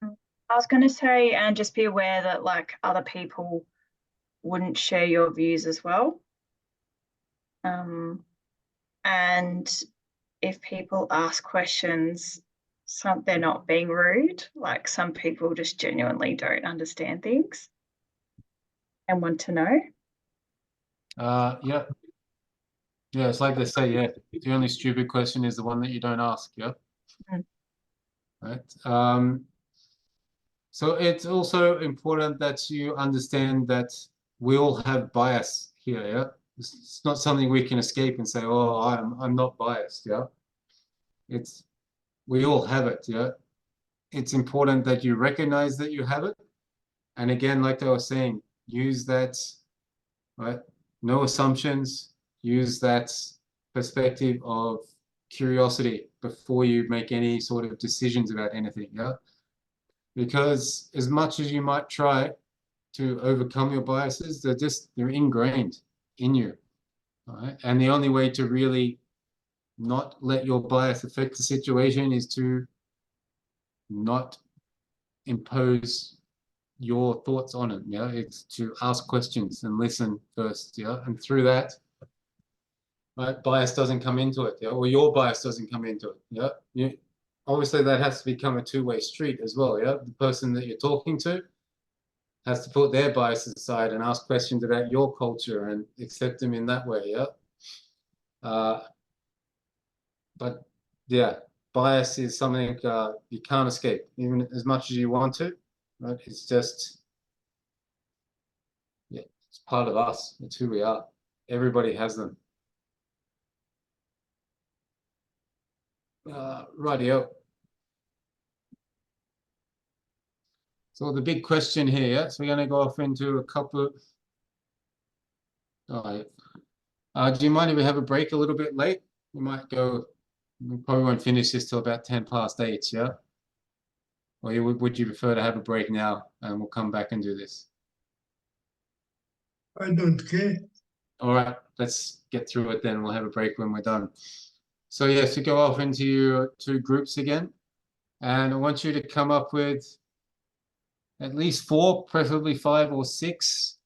I was going to say, and just be aware that like other people wouldn't share your views as well. And if people ask questions, they're not being rude. Like some people just genuinely don't understand things and want to know. yeah. Yeah, it's like they say, yeah, the only stupid question is the one that you don't ask, yeah. Right. So it's also important that you understand that we all have bias here, yeah. It's not something we can escape and say, oh, I'm not biased, yeah. We all have it, yeah. It's important that you recognize that you have it. And again, like I was saying, use that, right? No assumptions, use that perspective of curiosity before you make any sort of decisions about anything, yeah? Because as much as you might try to overcome your biases, they're ingrained in you, all right? And the only way to really not let your bias affect the situation is to not impose your thoughts on it, yeah? It's to ask questions and listen first, yeah? And through that, right, bias doesn't come into it, yeah? Or your bias doesn't come into it, yeah? Obviously, that has to become a two-way street as well, yeah? The person that you're talking to has to put their biases aside and ask questions about your culture and accept them in that way, yeah? But yeah, bias is something you can't escape, even as much as you want to, right? It's just, yeah, it's part of us. It's who we are. Everybody has them. Rightio. So the big question here, yeah? So we're going to go off into a couple. All right. Do you mind if we have a break a little bit late? We might go. We probably won't finish this till about 10 past 8, yeah? Or would you prefer to have a break now and we'll come back and do this? I don't care. All right, let's get through it then. We'll have a break when we're done. So yes, you go off into your two groups again. And I want you to come up with at least 4, preferably 5 or 6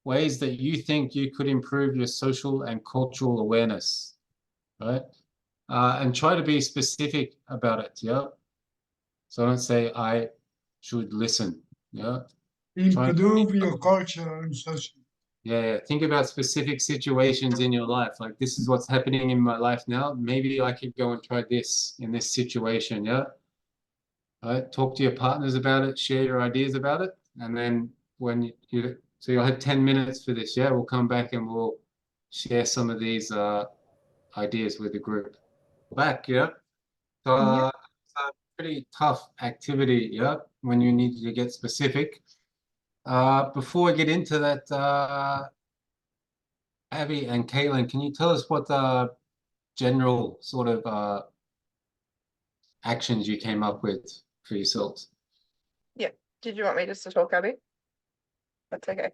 ways that you think you could improve your social and cultural awareness, right? And try to be specific about it, yeah? So don't say, I should listen, yeah? Improve your culture and social. Yeah, think about specific situations in your life. Like, this is what's happening in my life now. Maybe I could go and try this in this situation, yeah? Right? Talk to your partners about it, share your ideas about it. And then so you'll have 10 minutes for this, yeah? We'll come back and we'll share some of these ideas with the group. Back, yeah? So it's a pretty tough activity, yeah? When you need to get specific. Before we get into that, Abby and Caitlin, can you tell us what the general sort of actions you came up with for yourselves? Yeah. Did you want me just to talk, Abby? That's okay.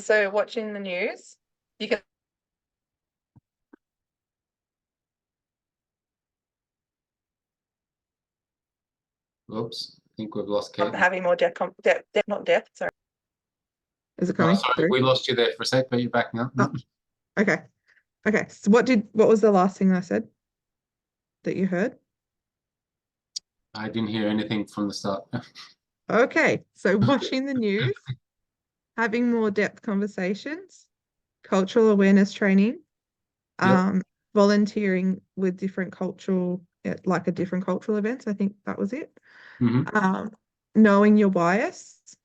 So watching the news, you can. Oops. think we've lost Kate. Having more depth, not depth, sorry. Is it Oh, coming sorry, through? we lost you there for a sec, but you're back now. Oh. Okay. Okay. So what was the last thing I said that you heard? I didn't hear anything from the start. Okay. So watching the news, having more depth conversations, cultural awareness training, Yep. volunteering with different cultural, like a different cultural events. I think that was it. Mhm. Knowing your bias,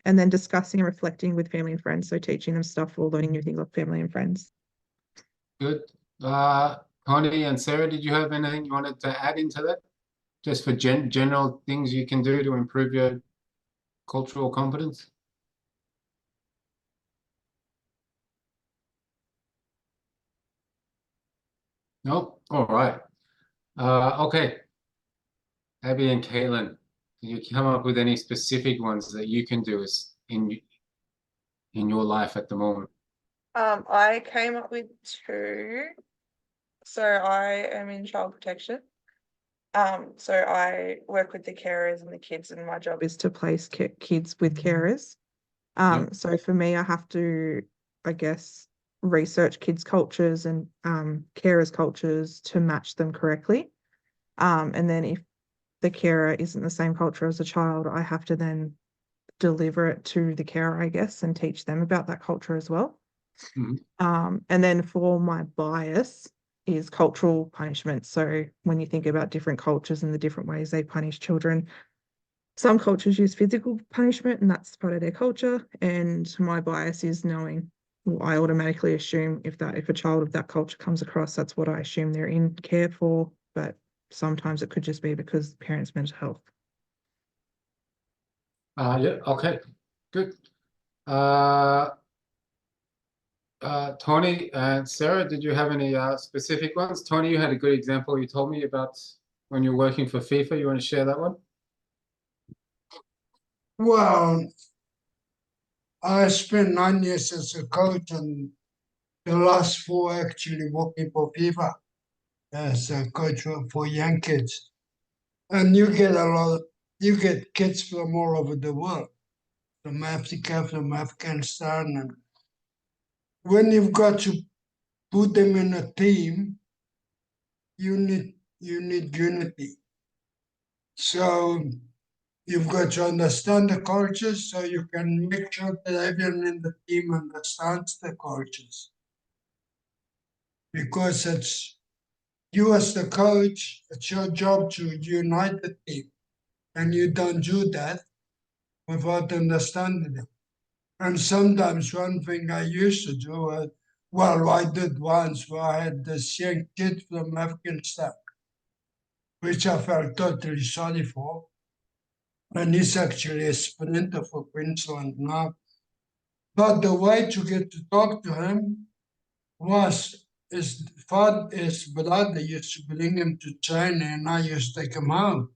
and then discussing and reflecting with family and friends. So teaching them stuff or learning new things with family and friends. Good. Connie and Sarah, did you have anything you wanted to add into that? Just for general things you can do to improve your cultural competence? Nope. All right. Okay. Abby and Caitlin, can you come up with any specific ones that you can do in your life at the moment? I came up with two. So I am in child protection. So I work with the carers and the kids, and my job is to place kids with carers. Yep. So for me, I have to, I guess, research kids' cultures and carers' cultures to match them correctly. And then if the carer isn't the same culture as a child, I have to then deliver it to the carer, I guess, and teach them about that culture as well. Mhm. And then for my bias is cultural punishment. So when you think about different cultures and the different ways they punish children, some cultures use physical punishment and that's part of their culture. And my bias is knowing, well, I automatically assume if a child of that culture comes across, that's what I assume they're in care for. But sometimes it could just be because parents' mental health. Yeah, okay, good. Tony and Sarah, did you have any specific ones? Tony, you had a good example you told me about when you're working for FIFA. You want to share that one? Well, I spent 9 years as a coach, and the last 4 actually working for FIFA as a coach for young kids. And you get kids from all over the world, from Africa, from Afghanistan, and when you've got to put them in a team, you need unity. So you've got to understand the cultures so you can make sure that everyone in the team understands the cultures. Because it's you as the coach, it's your job to unite the team. And you don't do that without understanding them. And sometimes one thing I used to do, I did once where I had this young kid from Afghanistan, which I felt totally sorry for. And he's actually a sprinter for Queensland now. But the way to get to talk to him was his brother used to bring him to China, and I used to take him home.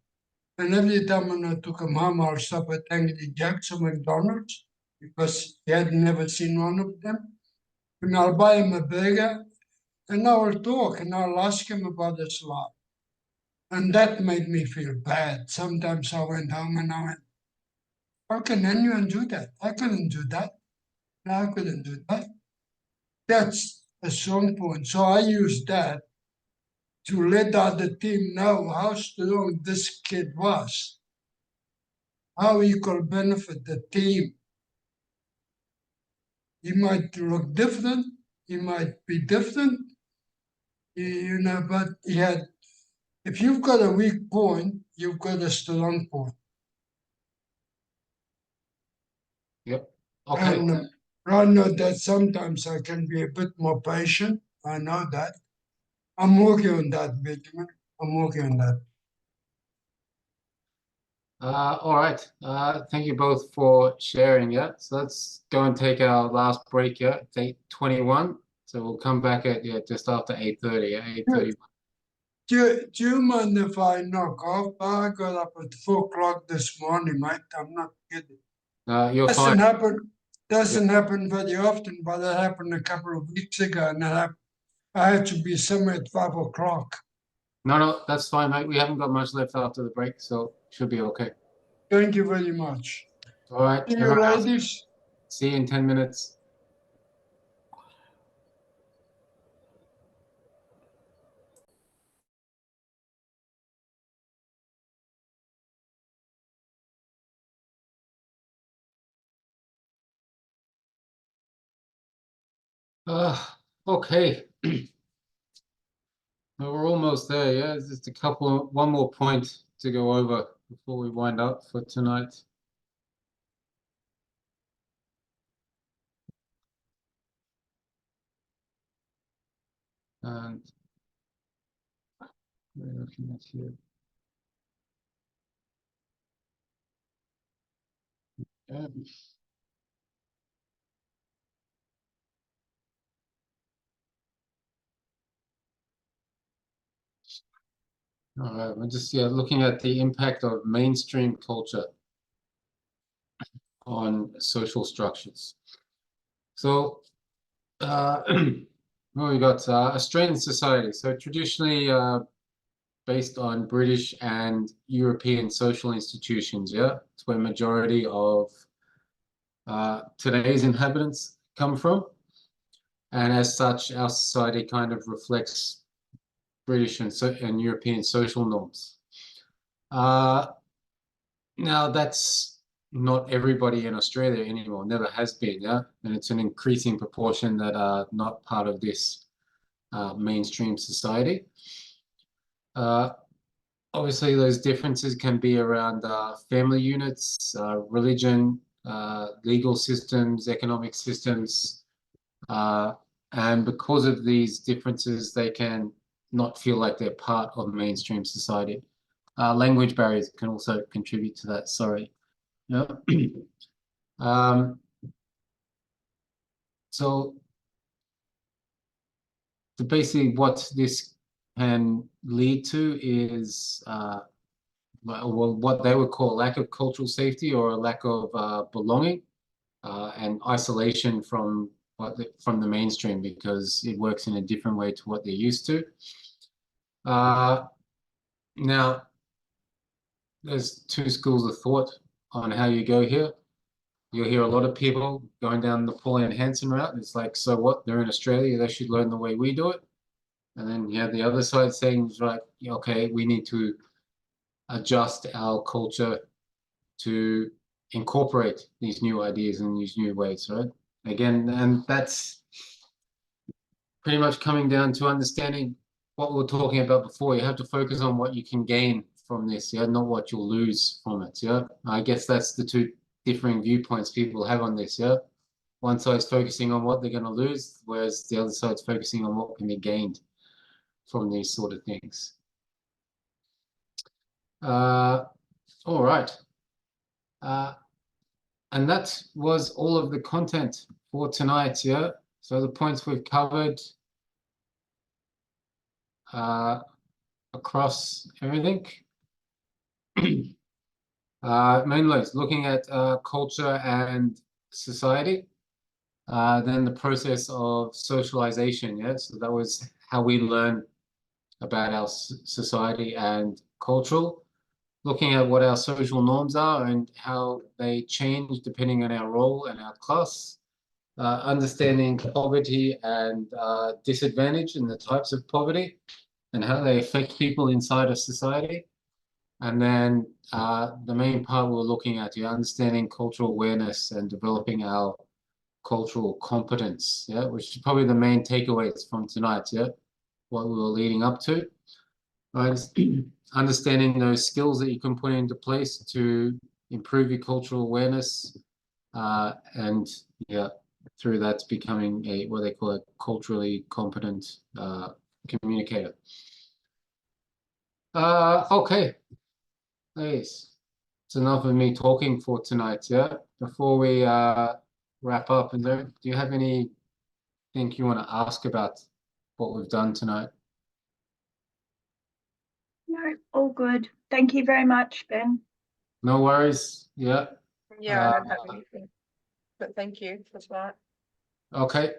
And every time when I took him home, I'll stop at Angry Jack's or McDonald's because he had never seen one of them. And I'll buy him a burger, and I will talk, and I'll ask him about his life. And that made me feel bad. Sometimes I went home and I went, how can anyone do that? I couldn't do that. No, I couldn't do that. That's a strong point. So I used that to let the other team know how strong this kid was, how he could benefit the team. He might look different, he might be different, but if you've got a weak point, you've got a strong point. Yep. Okay. And I know that sometimes I can be a bit more patient. I know that. I'm working on that, Benjamin. I'm working on that. All right. Thank you both for sharing. Yeah. So let's go and take our last break. Yeah. It's 8:21. So we'll come back at just after 8:30. Yeah, 8:30. Do you mind if I knock off? I got up at 4 o'clock this morning, mate. I'm not kidding. You're fine. Doesn't happen very often, but it happened a couple of weeks ago, and I had to be somewhere at 5 o'clock. No, that's fine, mate. We haven't got much left after the break, so should be okay. Thank you very much. All right, See you, everyone else, ladies. see you in 10 minutes. Okay. Well, we're almost there, yeah. There's just one more point to go over before we wind up for tonight. And we're looking at here. Yeah. All right, we're just looking at the impact of mainstream culture on social structures. So, well, we got Australian society. So traditionally based on British and European social institutions. Yeah, it's where majority of today's inhabitants come from, and as such, our society kind of reflects British and European social norms. Now that's not everybody in Australia anymore, never has been, yeah, and it's an increasing proportion that are not part of this mainstream society. Obviously, those differences can be around family units, religion, legal systems, economic systems, and because of these differences, they can not feel like they're part of mainstream society. Language barriers can also contribute to that, sorry. Yeah. So basically what this can lead to is well, what they would call lack of cultural safety or a lack of belonging and isolation from the mainstream because it works in a different way to what they're used to. Now, there's two schools of thought on how you go here. You'll hear a lot of people going down the Pauline Hanson route. It's like, so what? They're in Australia. They should learn the way we do it. And then you have the other side saying, right, okay, we need to adjust our culture to incorporate these new ideas and these new ways, right? Again, and that's pretty much coming down to understanding what we were talking about before. You have to focus on what you can gain from this, yeah, not what you'll lose from it, yeah. I guess that's the two differing viewpoints people have on this, yeah. One side's focusing on what they're going to lose, whereas the other side's focusing on what can be gained from these sort of things. All right. And that was all of the content for tonight, yeah. So the points we've covered across everything. Mainly it's looking at culture and society. Then the process of socialization, yeah. So that was how we learn about our society and cultural. Looking at what our social norms are and how they change depending on our role and our class. Understanding poverty and disadvantage and the types of poverty and how they affect people inside a society. And then the main part we're looking at, understanding cultural awareness and developing our cultural competence, yeah, which is probably the main takeaways from tonight, yeah, what we were leading up to. Right, understanding those skills that you can put into place to improve your cultural awareness, and yeah, through that's becoming a what they call a culturally competent communicator. Okay, nice. It's enough of me talking for tonight. Yeah, before we wrap up, and do you have anything you want to ask about what we've done tonight? No, all good. Thank you very much, Ben. No worries. Yeah. Yeah, I don't have anything. But thank you for that. Okay.